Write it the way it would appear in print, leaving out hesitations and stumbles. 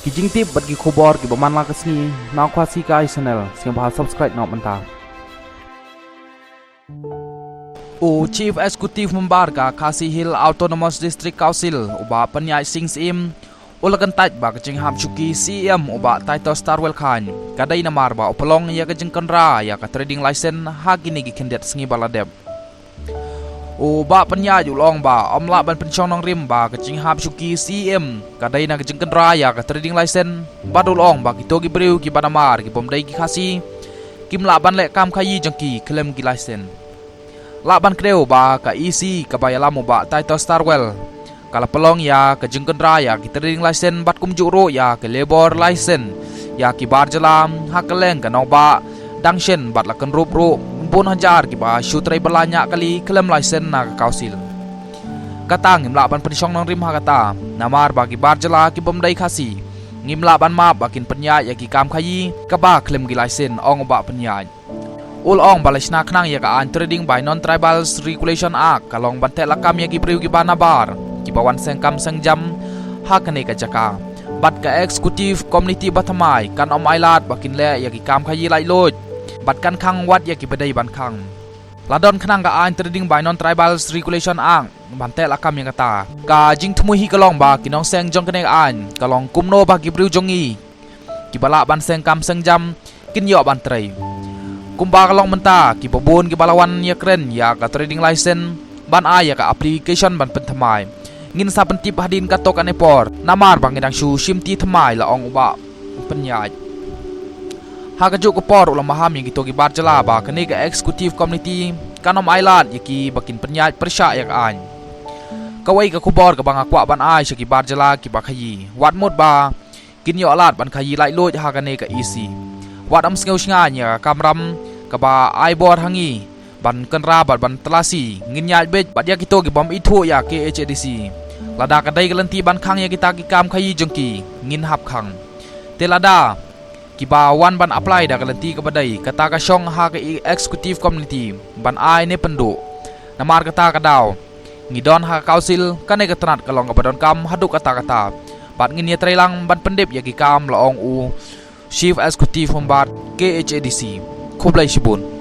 kijing tip bat ki khobor ki baman la kasni na khwasi kai channel siang bha subscribe na manta o chief executive member ka Khasi Hill Autonomous District Council uba panyai sings im ulakan tait ba kajing ham chuki CM uba Title Starwell Khan kadai namar ba upalong ya kajing kanra ya ka trading license hagini gi kendet sngi baladeb o ba panyai ulong ba omla ban penchong nong rim ba kajing ham chuki CM kadai na kajing kanra ya ka trading license badul ong ba kito gi breu gi banamar gi bomdai gi khasi kimla ban le kam khayi jangki klem gi license laban kreu ba ka isi ka bayalam ba Title Starwell kala pelong ya ke jengken raya ki trading license bat kum juro ya ke labor license ya ki bar jalam hakeleng ka ba dangshen bat la kan rup pun hajar ki ba syutrai belanya kali klaim license na kausil katang ngimla ban pensyong nang rim ha kata namar bagi bar jala ki bomdai khasi ngimla ban ma bakin penya ya ki kam khayi ka ba klaim gi license ong ba penya ul ong balashna khnang ya ka an trading by non tribal regulation act kalong ban te lakam ya ki priu ki banabar ki bawan sengkam sengjam hakane ka jaka bat ka executive community batamai kan om ailat bakin le ya ki kam khayi lai loj bat kan khang wat ya ki bedai ban khang ladon khnang ka an trading by non tribal regulation act ban te lakam ya kata ka jing thmui hi kalong ba ki nong seng jong kane an kalong kumno ba ki priu jongi ki bala ban sengkam sengjam kin yo ban trai kumba kalong menta ki babun ki balawan ya kren ya ka trading license ban aya ka application ban pentamai ngin sa pentip hadin ka tok anepor namar bangidang shu shimti thamai la ong uba penyaj ha ka juk por ulam maham yang gito gi barjala ba kani ka executive committee kanom island yaki bakin penyaj persya yak an kawai ka kubor ka banga kwa ban ai shaki barjala ki bakhayi wat mot ba kin yo alat ban khayi lai loj ha kani ka isi wat am sngeu snga nya kamram ka ba ai bor hangi ban kanra ban telasi ngin nyaj bet bat ya kito gi bom ithu ya ke HADC lada kadai galanti ban khang ya kita ki kam khayi jengki ngin hap khang telada ki ba wan ban apply da galanti ka badai kata ka shong ha ka executive community ban ai ne pendu namar kata ka daw ngidon ha council kane ka tranat kalong ka badon kam haduk kata bat ngin ya trailang ban pendep ya ki kam laong u chief executive member KHADC Kublai Shibun